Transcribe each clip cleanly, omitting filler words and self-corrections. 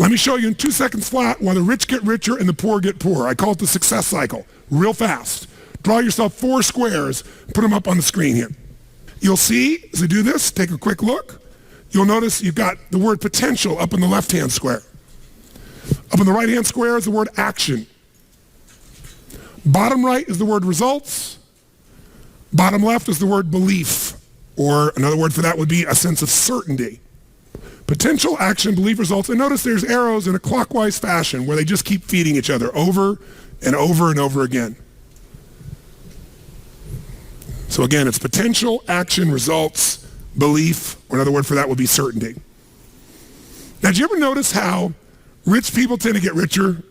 Let me show you in 2 seconds flat why the rich get richer and the poor get poorer. I call it the success cycle, real fast. Draw yourself 4 squares, put them up on the screen here. You'll see, as I do this, take a quick look. You'll notice you've got the word potential up in the left-hand square. Up in the right-hand square is the word action. Bottom right is the word results. Bottom left is the word belief, or another word for that would be a sense of certainty. Potential, action, belief, results. And notice there's arrows in a clockwise fashion where they just keep feeding each other over and over and over again. So again, it's potential, action, results, belief, or another word for that would be certainty. Now, do you ever notice how rich people tend to get richer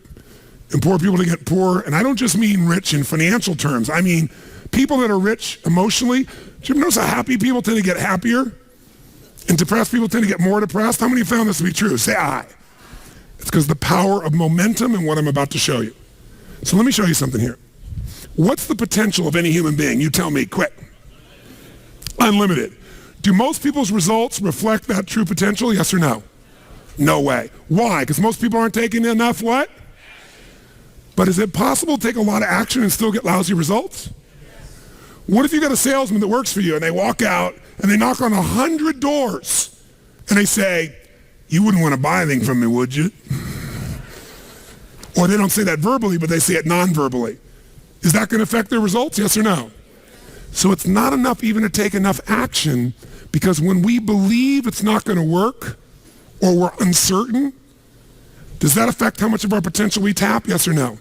and poor people to get poorer? And I don't just mean rich in financial terms. I mean people that are rich emotionally. Do you ever notice how happy people tend to get happier? And depressed people tend to get more depressed? How many have found this to be true? Say aye. It's because the power of momentum and what I'm about to show you. So let me show you something here. What's the potential of any human being? You tell me, quick. Unlimited. Do most people's results reflect that true potential? Yes or no? No way. Why? Because most people aren't taking enough what? But is it possible to take a lot of action and still get lousy results? What if you got a salesman that works for you and they walk out and they knock on 100 doors and they say, you wouldn't want to buy anything from me, would you? Or they don't say that verbally, but they say it non-verbally. Is that going to affect their results? Yes or no? So it's not enough even to take enough action, because when we believe it's not going to work or we're uncertain, does that affect how much of our potential we tap? Yes or no?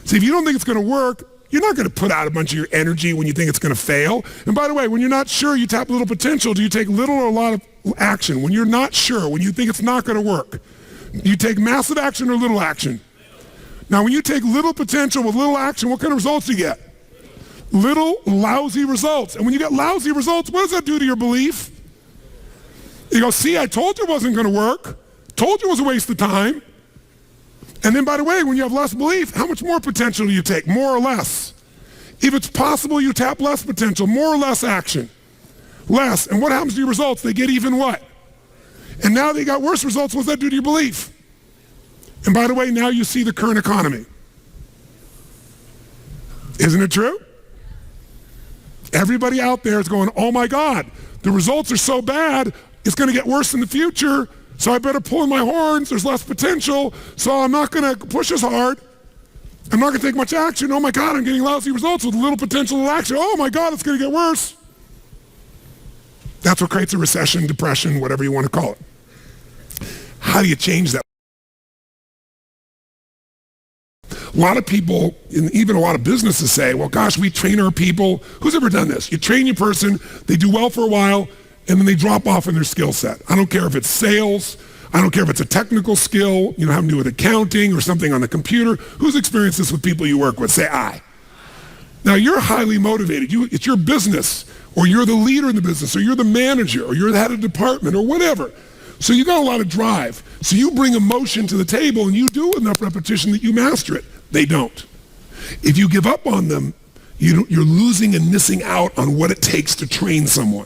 See, if you don't think it's going to work, you're not going to put out a bunch of your energy when you think it's going to fail. And by the way, when you're not sure, you tap little potential. Do you take little or a lot of action? When you're not sure, when you think it's not going to work, do you take massive action or little action? Now, when you take little potential with little action, what kind of results do you get? Little lousy results. And when you get lousy results, what does that do to your belief? You go, see, I told you it wasn't going to work. Told you it was a waste of time. And then, by the way, when you have less belief, how much more potential do you take? More or less? If it's possible, you tap less potential, more or less action. Less. And what happens to your results? They get even what? And now they got worse results. What does that do to your belief? And by the way, now you see the current economy. Isn't it true? Everybody out there is going, oh my God, the results are so bad, it's going to get worse in the future, so I better pull in my horns, there's less potential, so I'm not going to push as hard. I'm not going to take much action. Oh my God, I'm getting lousy results with little potential action. Oh my God, it's going to get worse. That's what creates a recession, depression, whatever you want to call it. How do you change that? A lot of people, and even a lot of businesses say, well, gosh, we train our people. Who's ever done this? You train your person, they do well for a while, and then they drop off in their skill set. I don't care if it's sales. I don't care if it's a technical skill, having to do with accounting or something on the computer. Who's experienced this with people you work with? Say aye. Now, you're highly motivated. It's your business, or you're the leader in the business, or you're the manager, or you're the head of department, or whatever. So you got a lot of drive. So you bring emotion to the table, and you do enough repetition that you master it. They don't. If you give up on them, you're losing and missing out on what it takes to train someone.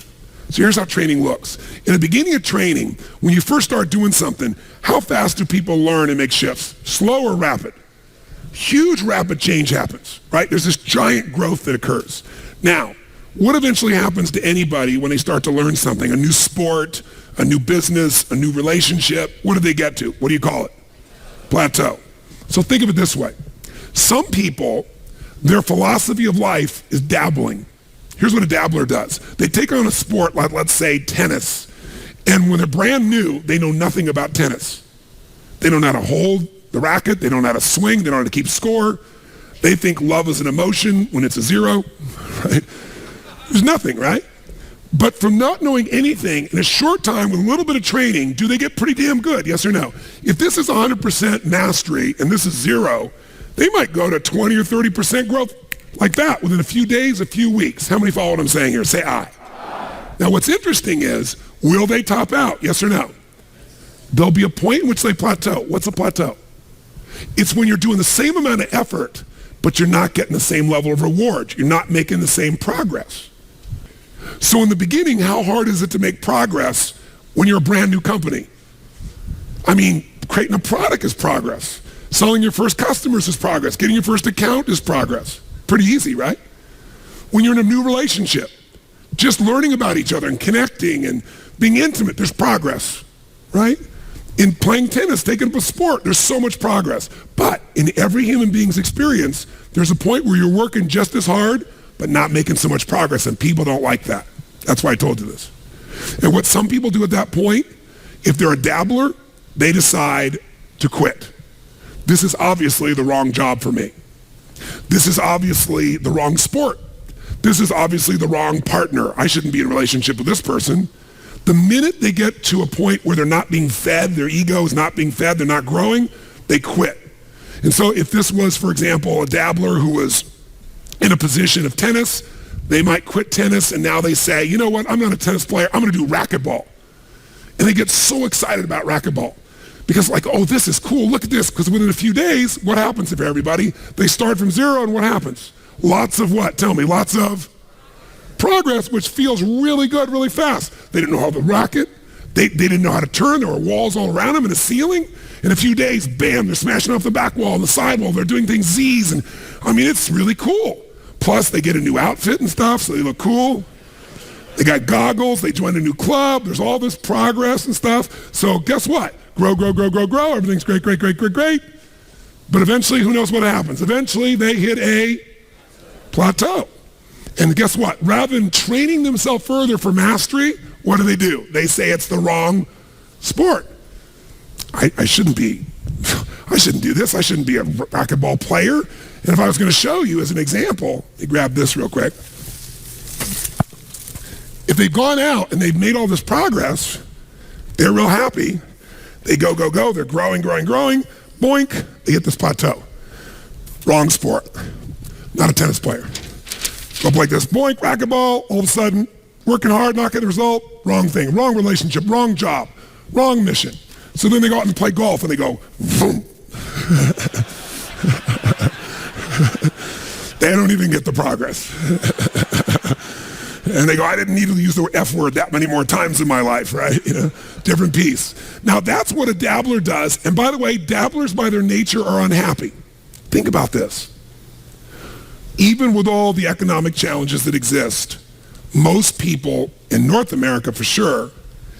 So here's how training looks. In the beginning of training, when you first start doing something, how fast do people learn and make shifts? Slow or rapid? Huge rapid change happens, right? There's this giant growth that occurs. Now, what eventually happens to anybody when they start to learn something? A new sport, a new business, a new relationship. What do they get to? What do you call it? Plateau. So think of it this way. Some people, their philosophy of life is dabbling. Here's what a dabbler does. They take on a sport like, let's say, tennis. And when they're brand new, they know nothing about tennis. They don't know how to hold the racket. They don't know how to swing. They don't know how to keep score. They think love is an emotion when it's a zero, right? There's nothing, right? But from not knowing anything, in a short time with a little bit of training, do they get pretty damn good? Yes or no? If this is 100% mastery and this is zero, they might go to 20 or 30% growth like that within a few days, a few weeks. How many follow what I'm saying here? Say aye. Now what's interesting is, will they top out? Yes or no? There'll be a point in which they plateau. What's a plateau? It's when you're doing the same amount of effort, but you're not getting the same level of reward. You're not making the same progress. So in the beginning, how hard is it to make progress when you're a brand new company? I mean, Creating a product is progress. Selling your first customers is progress. Getting your first account is progress. Pretty easy, right? When you're in a new relationship, just learning about each other and connecting and being intimate, there's progress, right? In playing tennis, taking up a sport, there's so much progress. But in every human being's experience, there's a point where you're working just as hard, but not making so much progress, and people don't like that. That's why I told you this. And what some people do at that point, if they're a dabbler, they decide to quit. This is obviously the wrong job for me. This is obviously the wrong sport. This is obviously the wrong partner. I shouldn't be in a relationship with this person. The minute they get to a point where they're not being fed, their ego is not being fed, they're not growing, they quit. And so if this was, for example, a dabbler who was in a position of tennis, they might quit tennis and now they say, you know what, I'm not a tennis player, I'm going to do racquetball. And they get so excited about racquetball because like, oh, this is cool, look at this. Because within a few days, what happens if everybody? They start from zero and what happens? Lots of what? Tell me, lots of progress, which feels really good, really fast. They didn't know how to racket. They didn't know how to turn. There were walls all around them and a ceiling. In a few days, bam, they're smashing off the back wall and the side wall. They're doing things Z's. And I mean, it's really cool. Plus, they get a new outfit and stuff, so they look cool. They got goggles. They joined a new club. There's all this progress and stuff. So guess what? Grow, grow, grow, grow, grow. Everything's great, great, great, great, great. But eventually, who knows what happens? Eventually, they hit a plateau. And guess what? Rather than training themselves further for mastery, what do? They say it's the wrong sport. I shouldn't do this. I shouldn't be a racquetball player. And if I was going to show you as an example, let me grab this real quick. If they've gone out and they've made all this progress, they're real happy. They go, go, go. They're growing, growing, growing. Boink, they hit this plateau. Wrong sport. Not a tennis player. Go up like this, boink, racquetball, all of a sudden, working hard, not getting a result, wrong thing, wrong relationship, wrong job, wrong mission. So then they go out and play golf and they go, boom. They don't even get the progress. And they go, I didn't need to use the F word that many more times in my life, right? You know, different piece. Now that's what a dabbler does. And by the way, dabblers by their nature are unhappy. Think about this. Even with all the economic challenges that exist, most people in North America for sure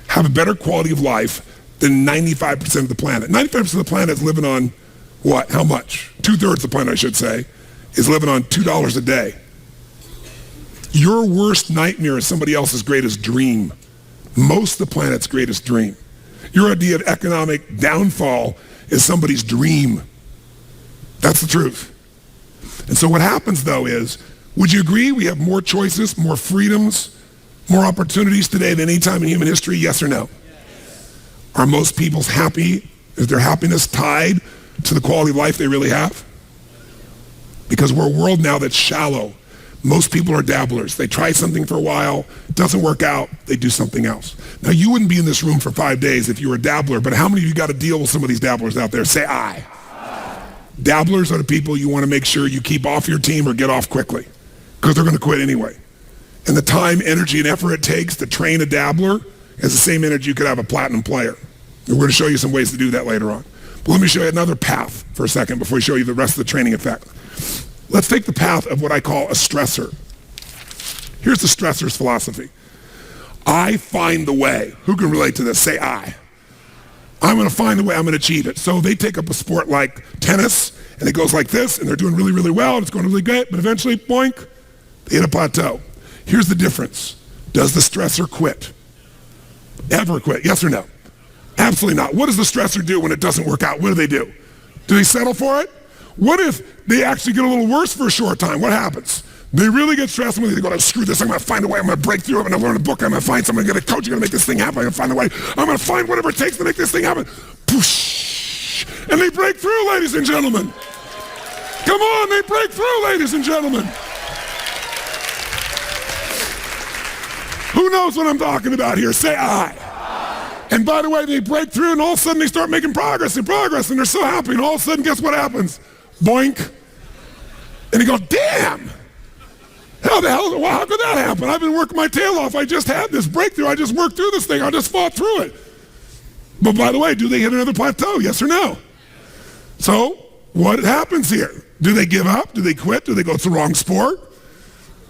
have a better quality of life than 95% of the planet. 95% of the planet is living on what? How much? 2/3 of the planet, I should say, is living on $2 a day. Your worst nightmare is somebody else's greatest dream. Most of the planet's greatest dream. Your idea of economic downfall is somebody's dream. That's the truth. And so what happens, though, is, would you agree we have more choices, more freedoms, more opportunities today than any time in human history, yes or no? Yes. Are most people happy? Is their happiness tied to the quality of life they really have? Because we're a world now that's shallow. Most people are dabblers. They try something for a while, doesn't work out, they do something else. Now, you wouldn't be in this room for 5 days if you were a dabbler, but how many of you got to deal with some of these dabblers out there? Say aye. Dabblers are the people you want to make sure you keep off your team or get off quickly because they're going to quit anyway. And the time, energy, and effort it takes to train a dabbler is the same energy you could have a platinum player. And we're going to show you some ways to do that later on. But let me show you another path for a second before we show you the rest of the training effect. Let's take the path of what I call a stressor. Here's the stressor's philosophy. I find the way. Who can relate to this? Say I. I'm going to find the way, I'm going to achieve it. So they take up a sport like tennis, and it goes like this, and they're doing really, really well, and it's going really great, but eventually, boink, they hit a plateau. Here's the difference. Does the stressor quit? Ever quit? Yes or no? Absolutely not. What does the stressor do when it doesn't work out? What do? Do they settle for it? What if they actually get a little worse for a short time? What happens? They really get stressed when they go, screw this, I'm going to find a way, I'm going to break through, I'm going to learn a book, I'm going to find someone, I'm going to get a coach, I'm going to make this thing happen, I'm going to find a way, I'm going to find whatever it takes to make this thing happen. Poosh! And they break through, ladies and gentlemen. Come on, they break through, ladies and gentlemen. Who knows what I'm talking about here? Say I. And by the way, they break through and all of a sudden they start making progress and they're so happy and all of a sudden guess what happens? Boink. And they go, damn. How the hell, well, how could that happen? I've been working my tail off. I just had this breakthrough. I just worked through this thing. I just fought through it. But by the way, do they hit another plateau? Yes or no? So what happens here? Do they give up? Do they quit? Do they go, it's the wrong sport?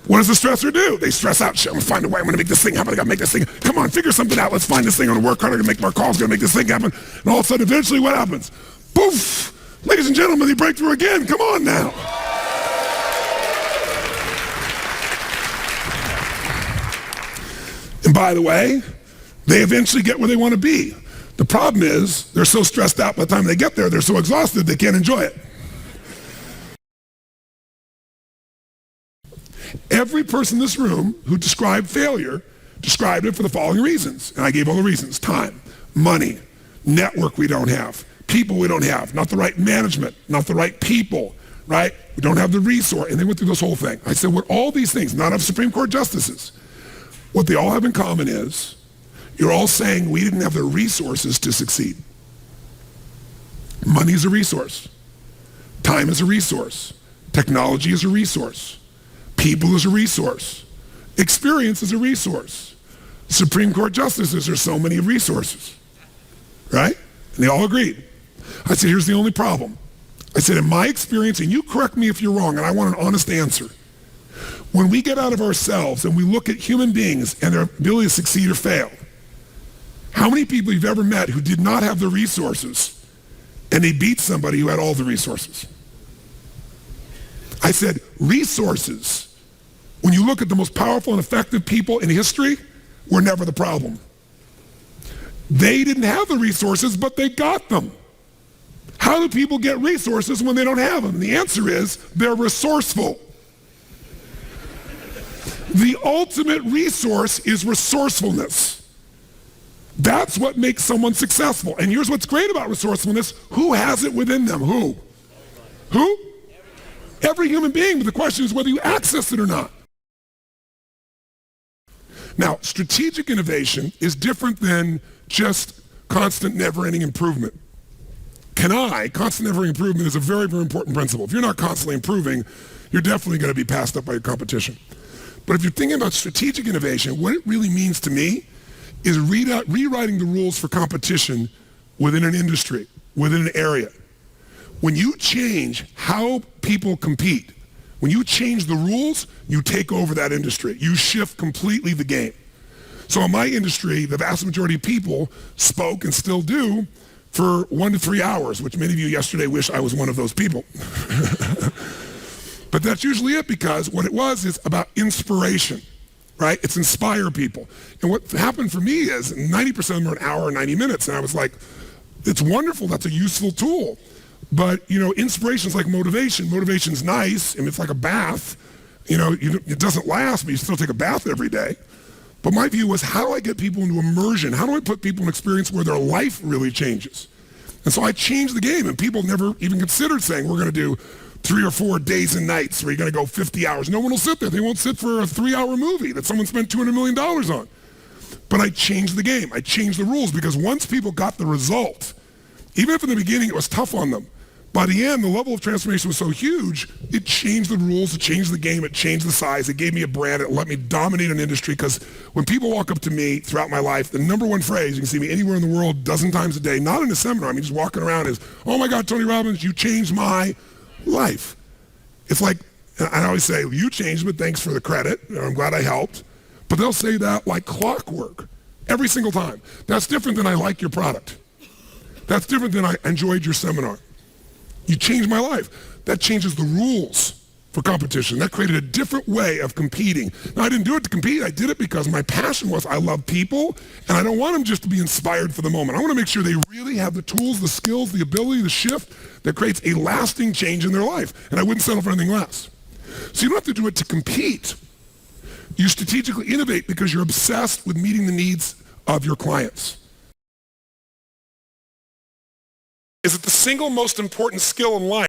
What does the stressor do? They stress out. Shit, I'm gonna find a way. I'm gonna make this thing happen. I gotta make this thing. Come on, figure something out. Let's find this thing. I'm gonna work hard. I'm gonna make more calls. I'm gonna make this thing happen. And all of a sudden, eventually, what happens? Poof! Ladies and gentlemen, they break through again. Come on now. And by the way, they eventually get where they want to be. The problem is they're so stressed out by the time they get there, they're so exhausted they can't enjoy it. Every person in this room who described failure described it for the following reasons. And I gave all the reasons: time, money, network we don't have, people we don't have, not the right management, not the right people, right? We don't have the resource. And they went through this whole thing. I said, what all these things, not of Supreme Court justices, what they all have in common is you're all saying we didn't have the resources to succeed. Money is a resource. Time is a resource. Technology is a resource. People is a resource. Experience is a resource. Supreme Court justices are so many resources, right? And they all agreed. I said, here's the only problem. I said, in my experience, and you correct me if you're wrong, and I want an honest answer. When we get out of ourselves and we look at human beings and their ability to succeed or fail, how many people you've ever met who did not have the resources and they beat somebody who had all the resources? I said, resources, when you look at the most powerful and effective people in history, were never the problem. They didn't have the resources, but they got them. How do people get resources when they don't have them? The answer is they're resourceful. The ultimate resource is resourcefulness. That's what makes someone successful. And here's what's great about resourcefulness. Who has it within them? Who? Who? Every human being, but the question is whether you access it or not. Now, strategic innovation is different than just constant, never-ending improvement. Constant, never-ending improvement is a very, very important principle. If you're not constantly improving, you're definitely going to be passed up by your competition. But if you're thinking about strategic innovation, what it really means to me is rewriting the rules for competition within an industry, within an area. When you change how people compete, when you change the rules, you take over that industry. You shift completely the game. So in my industry, the vast majority of people spoke and still do for 1 to 3 hours, which many of you yesterday wish I was one of those people. But that's usually it, because what it was is about inspiration, right? It's inspire people. And what happened for me is 90% of them are an hour or 90 minutes. And I was like, it's wonderful. That's a useful tool. But, inspiration is like motivation. Motivation's nice, and it's like a bath. It doesn't last, but you still take a bath every day. But my view was, how do I get people into immersion? How do I put people in an experience where their life really changes? And so I changed the game, and people never even considered saying, we're going to do 3 or 4 days and nights where you're going to go 50 hours. No one will sit there. They won't sit for a 3-hour movie that someone spent $200 million on. But I changed the game. I changed the rules, because once people got the result, even if in the beginning it was tough on them, by the end, the level of transformation was so huge, it changed the rules, it changed the game, it changed the size, it gave me a brand, it let me dominate an industry. Because when people walk up to me throughout my life, the number one phrase, you can see me anywhere in the world a dozen times a day, not in a seminar, just walking around, is, oh my God, Tony Robbins, you changed my life. It's like, I always say, you changed, but thanks for the credit, I'm glad I helped. But they'll say that like clockwork, every single time. That's different than I like your product. That's different than I enjoyed your seminar. You changed my life. That changes the rules for competition. That created a different way of competing. Now, I didn't do it to compete. I did it because my passion was I love people, and I don't want them just to be inspired for the moment. I want to make sure they really have the tools, the skills, the ability, the shift that creates a lasting change in their life. And I wouldn't settle for anything less. So you don't have to do it to compete. You strategically innovate because you're obsessed with meeting the needs of your clients. Is it the single most important skill in life?